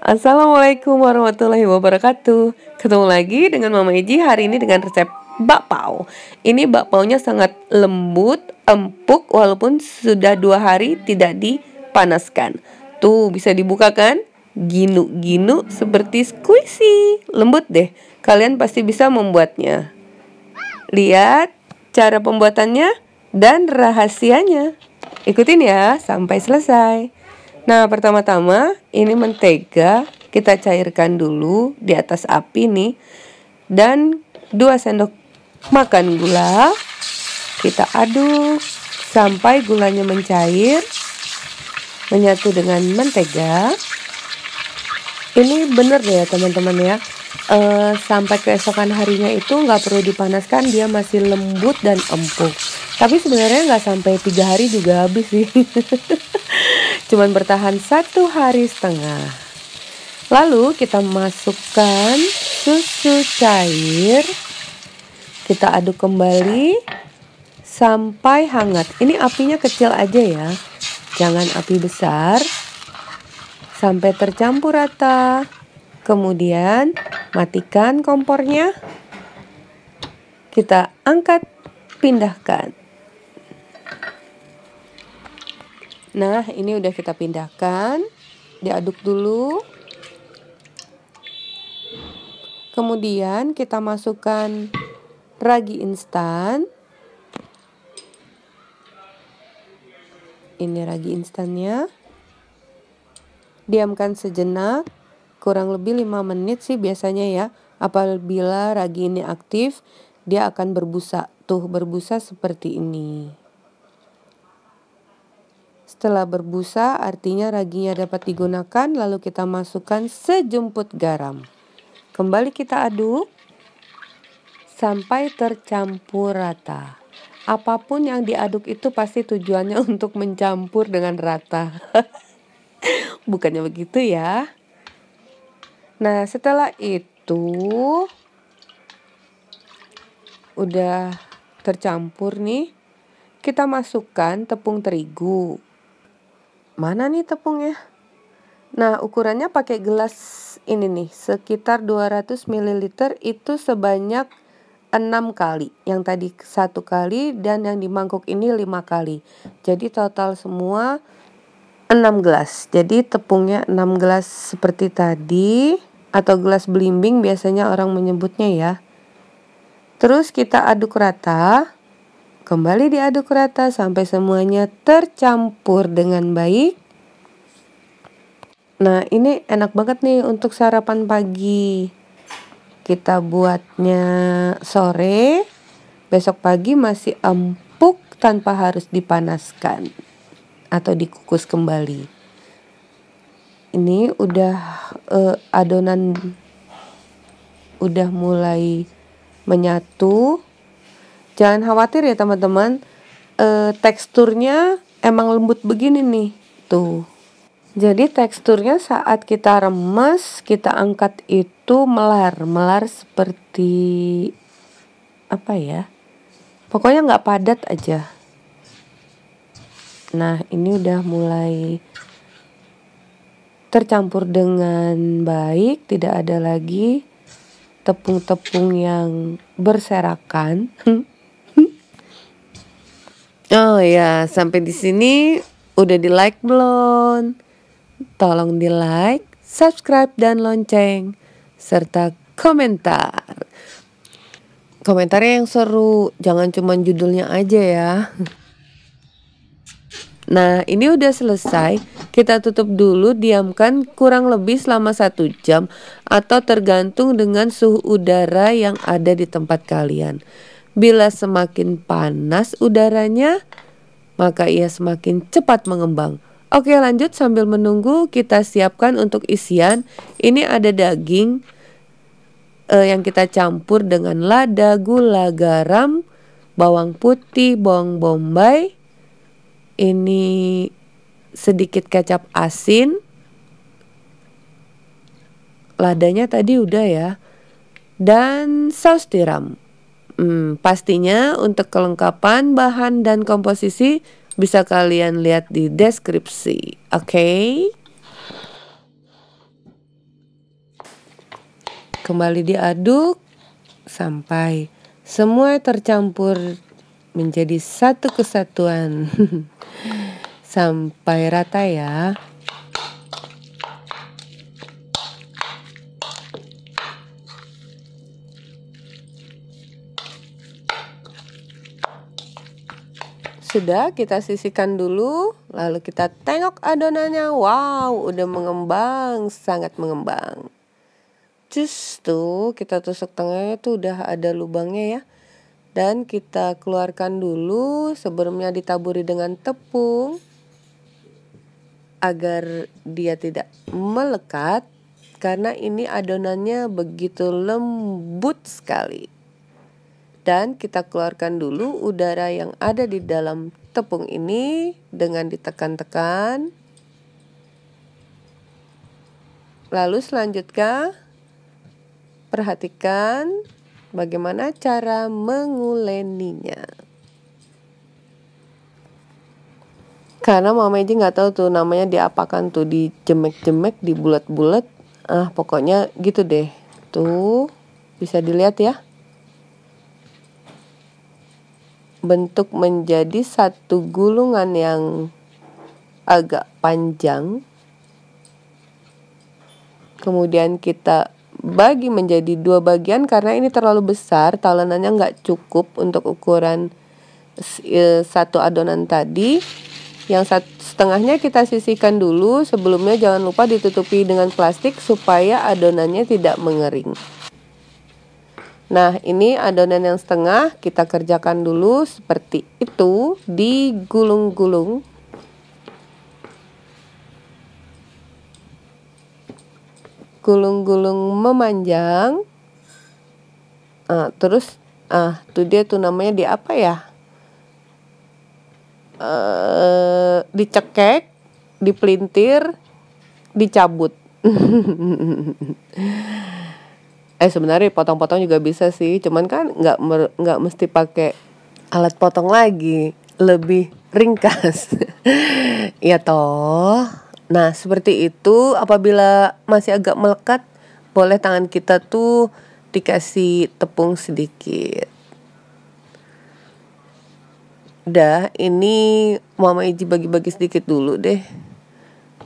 Assalamualaikum warahmatullahi wabarakatuh. Ketemu lagi dengan Mama Iji hari ini dengan resep bakpao. Ini bakpaonya sangat lembut, empuk walaupun sudah 2 hari tidak dipanaskan. Tuh bisa dibuka kan? Ginu-ginu seperti squishy. Lembut deh. Kalian pasti bisa membuatnya. Lihat cara pembuatannya dan rahasianya. Ikutin ya sampai selesai. Nah, pertama-tama ini mentega kita cairkan dulu di atas api nih. Dan 2 sendok makan gula. Kita aduk sampai gulanya mencair, menyatu dengan mentega. Ini bener deh ya teman-teman ya. Sampai keesokan harinya itu nggak perlu dipanaskan, dia masih lembut dan empuk. Tapi sebenarnya nggak sampai 3 hari juga habis sih. Cuman bertahan 1,5 hari. Lalu kita masukkan susu cair. Kita aduk kembali sampai hangat. Ini apinya kecil aja ya, jangan api besar. Sampai tercampur rata. Kemudian matikan kompornya. Kita angkat, pindahkan. Nah, ini udah kita pindahkan. Diaduk dulu. Kemudian kita masukkan ragi instan. Ini ragi instannya. Diamkan sejenak, kurang lebih 5 menit sih biasanya ya. Apabila ragi ini aktif, dia akan berbusa. Tuh, berbusa seperti ini. Setelah berbusa artinya raginya dapat digunakan, lalu kita masukkan sejumput garam. Kembali kita aduk sampai tercampur rata. Apapun yang diaduk itu pasti tujuannya untuk mencampur dengan rata. Bukannya begitu ya. Nah, setelah itu udah tercampur nih, kita masukkan tepung terigu. Mana nih tepungnya? Nah, ukurannya pakai gelas ini nih, sekitar 200 ml itu sebanyak 6 kali. Yang tadi 1 kali dan yang di mangkuk ini 5 kali. Jadi total semua 6 gelas. Jadi tepungnya 6 gelas seperti tadi, atau gelas belimbing biasanya orang menyebutnya ya. Terus kita aduk rata. Kembali diaduk rata sampai semuanya tercampur dengan baik. Nah, ini enak banget nih untuk sarapan pagi. Kita buatnya sore, besok pagi masih empuk tanpa harus dipanaskan atau dikukus kembali. Ini udah adonan udah mulai menyatu. Jangan khawatir ya teman-teman, teksturnya emang lembut begini nih, tuh. Jadi teksturnya saat kita remes, kita angkat itu melar seperti apa ya? Pokoknya nggak padat aja. Nah, ini udah mulai tercampur dengan baik, tidak ada lagi tepung-tepung yang berserakan. Oh ya, sampai di sini udah di-like belum? Tolong di-like, subscribe dan lonceng serta komentar. Komentarnya yang seru, jangan cuma judulnya aja ya. Nah, ini udah selesai. Kita tutup dulu, diamkan kurang lebih selama 1 jam atau tergantung dengan suhu udara yang ada di tempat kalian. Bila semakin panas udaranya, maka ia semakin cepat mengembang. Oke, lanjut sambil menunggu kita siapkan untuk isian. Ini ada daging yang kita campur dengan lada, gula, garam, bawang putih, bawang bombay. Ini sedikit kecap asin. Ladanya tadi udah ya. Dan saus tiram. Pastinya untuk kelengkapan bahan dan komposisi bisa kalian lihat di deskripsi. Oke? Kembali diaduk sampai semua tercampur menjadi satu kesatuan. Sampai rata ya. Sudah, kita sisihkan dulu, lalu kita tengok adonannya. Wow, udah mengembang, sangat mengembang. Cus tuh, kita tusuk tengahnya tuh udah ada lubangnya ya. Dan kita keluarkan dulu, sebelumnya ditaburi dengan tepung agar dia tidak melekat, karena ini adonannya begitu lembut sekali. Dan kita keluarkan dulu udara yang ada di dalam tepung ini dengan ditekan-tekan. Lalu selanjutnya, perhatikan bagaimana cara menguleninya. Karena Mama Eji nggak tahu tuh namanya diapakan tuh, dijemek-jemek, dibulat-bulat. Pokoknya gitu deh. Tuh, bisa dilihat ya. Bentuk menjadi satu gulungan yang agak panjang. Kemudian kita bagi menjadi 2 bagian karena ini terlalu besar, talenannya nggak cukup untuk ukuran satu adonan tadi. Yang setengahnya kita sisihkan dulu, sebelumnya jangan lupa ditutupi dengan plastik supaya adonannya tidak mengering. Nah, ini adonan yang setengah kita kerjakan dulu seperti itu, digulung-gulung. Gulung-gulung memanjang. Terus tuh dia tuh namanya di apa ya? Dicekek, dipelintir, dicabut. Sebenarnya potong-potong juga bisa sih, cuman kan nggak mesti pakai alat potong lagi, lebih ringkas. Ya toh. Nah, seperti itu. Apabila masih agak melekat, boleh tangan kita tuh dikasih tepung sedikit. Udah, ini Mama Eji bagi-bagi sedikit dulu deh,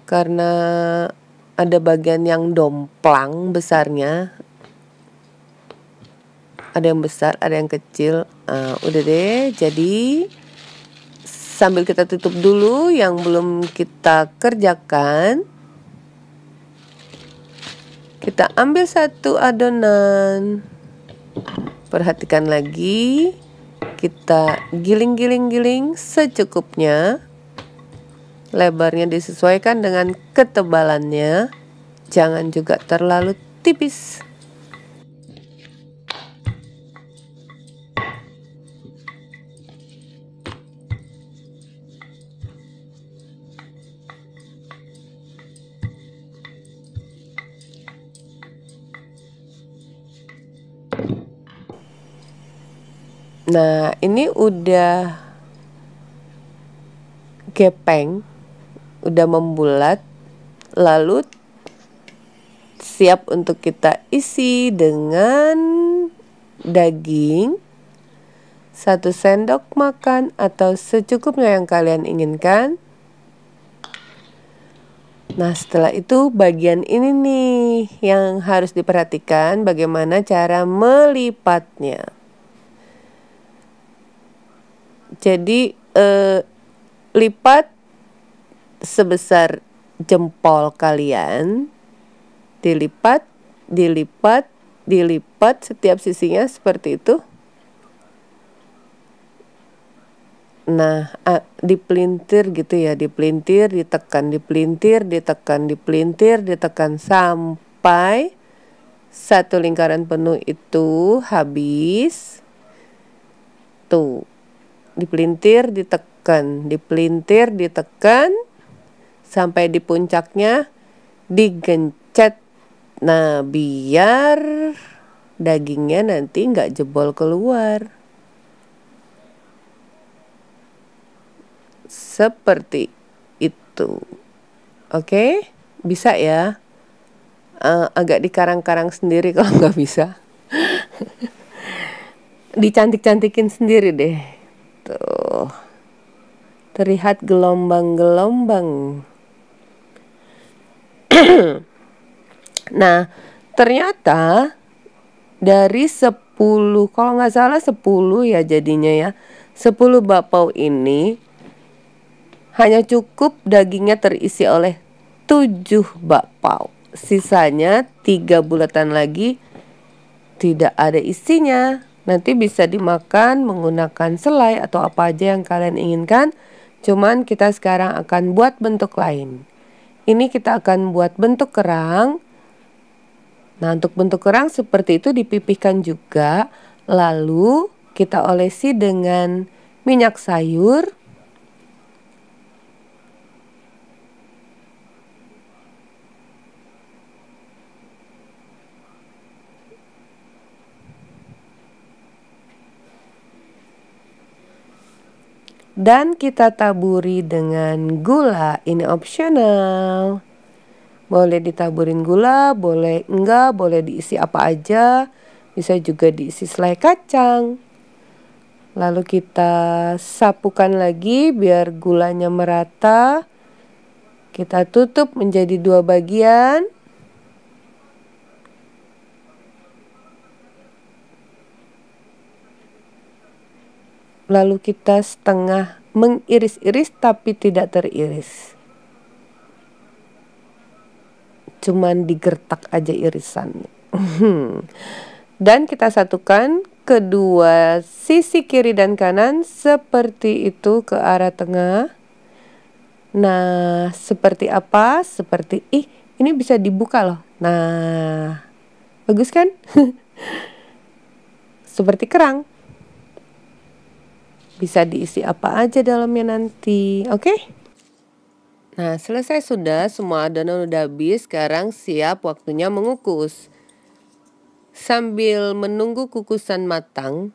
karena ada bagian yang domplang besarnya. Ada yang besar, ada yang kecil. Udah deh, jadi sambil kita tutup dulu yang belum kita kerjakan. Kita ambil satu adonan. Perhatikan lagi. Kita giling-giling-giling secukupnya. Lebarnya disesuaikan dengan ketebalannya. Jangan juga terlalu tipis. Nah, ini udah gepeng, udah membulat, lalu siap untuk kita isi dengan daging 1 sendok makan atau secukupnya yang kalian inginkan. Nah, setelah itu bagian ini nih yang harus diperhatikan, bagaimana cara melipatnya. Jadi lipat sebesar jempol kalian, dilipat setiap sisinya seperti itu. Nah, dipelintir gitu ya, dipelintir, ditekan, dipelintir, ditekan, dipelintir, ditekan sampai satu lingkaran penuh itu habis. Tuh, dipelintir, ditekan, dipelintir, ditekan sampai di puncaknya digencet. Nah, biar dagingnya nanti nggak jebol keluar. Seperti itu. Oke, bisa ya. agak dikarang-karang sendiri kalau nggak bisa. Dicantik-cantikin sendiri deh. Tuh. Terlihat gelombang-gelombang. Nah, ternyata dari 10, kalau nggak salah 10 ya jadinya ya. 10 bakpao ini hanya cukup dagingnya terisi oleh 7 bakpao. Sisanya 3 bulatan lagi tidak ada isinya. Nanti bisa dimakan menggunakan selai atau apa aja yang kalian inginkan. Cuman kita sekarang akan buat bentuk lain. Ini kita akan buat bentuk kerang. Nah, untuk bentuk kerang seperti itu dipipihkan juga. Lalu kita olesi dengan minyak sayur. Dan kita taburi dengan gula, ini opsional. Boleh ditaburin gula, boleh enggak, boleh diisi apa aja. Bisa juga diisi selai kacang. Lalu kita sapukan lagi biar gulanya merata. Kita tutup menjadi 2 bagian. Lalu kita setengah mengiris-iris tapi tidak teriris. Cuman digertak aja irisan. Dan kita satukan kedua sisi kiri dan kanan seperti itu ke arah tengah. Nah, seperti apa? Seperti, ini bisa dibuka loh. Nah, bagus kan? Seperti kerang. Bisa diisi apa aja dalamnya nanti, oke? Nah, selesai sudah, semua adonan udah habis. Sekarang siap waktunya mengukus. Sambil menunggu kukusan matang,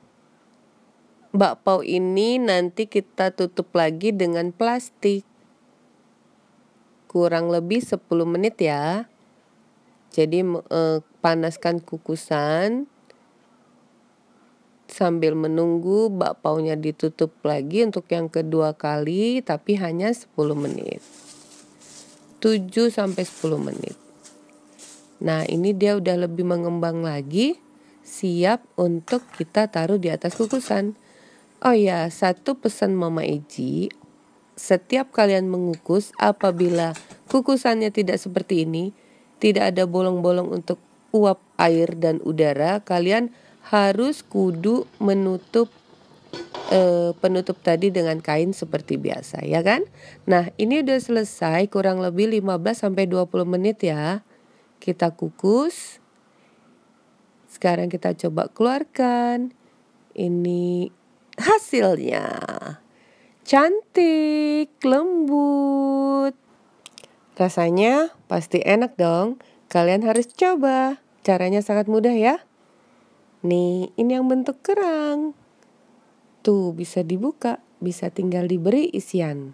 bakpao ini nanti kita tutup lagi dengan plastik. Kurang lebih 10 menit ya. Jadi panaskan kukusan. Sambil menunggu bakpaonya ditutup lagi untuk yang kedua kali, tapi hanya 10 menit. 7-10 menit. Nah, ini dia udah lebih mengembang lagi, siap untuk kita taruh di atas kukusan. Oh ya, satu pesan Mama Eji, setiap kalian mengukus, apabila kukusannya tidak seperti ini, tidak ada bolong-bolong untuk uap air dan udara, kalian harus kudu menutup penutup tadi dengan kain seperti biasa, ya kan? Nah, ini udah selesai, kurang lebih 15-20 menit ya. Kita kukus. Sekarang kita coba keluarkan. Ini hasilnya. Cantik, lembut. Rasanya pasti enak dong. Kalian harus coba. Caranya sangat mudah ya. Nih, ini yang bentuk kerang. Tuh, bisa dibuka, bisa tinggal diberi isian.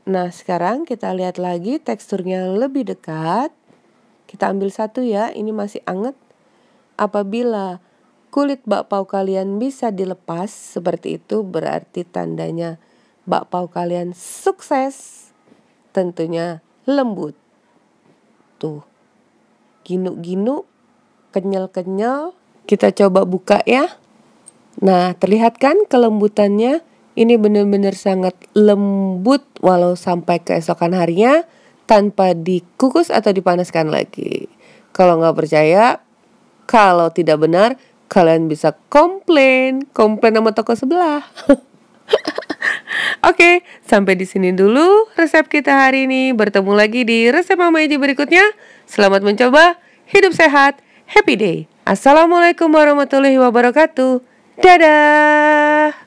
Nah, sekarang kita lihat lagi teksturnya lebih dekat. Kita ambil satu ya, ini masih anget. Apabila kulit bakpao kalian bisa dilepas seperti itu, berarti tandanya bakpao kalian sukses. Tentunya lembut. Tuh, ginu-ginu, kenyal-kenyal. Kita coba buka ya. Nah, terlihat kan kelembutannya? Ini benar-benar sangat lembut walau sampai keesokan harinya tanpa dikukus atau dipanaskan lagi. Kalau nggak percaya, kalau tidak benar, kalian bisa komplain sama toko sebelah. Oke, sampai di sini dulu resep kita hari ini. Bertemu lagi di resep Mama Eji berikutnya. Selamat mencoba, hidup sehat, happy day. Assalamualaikum warahmatullahi wabarakatuh. Dadah.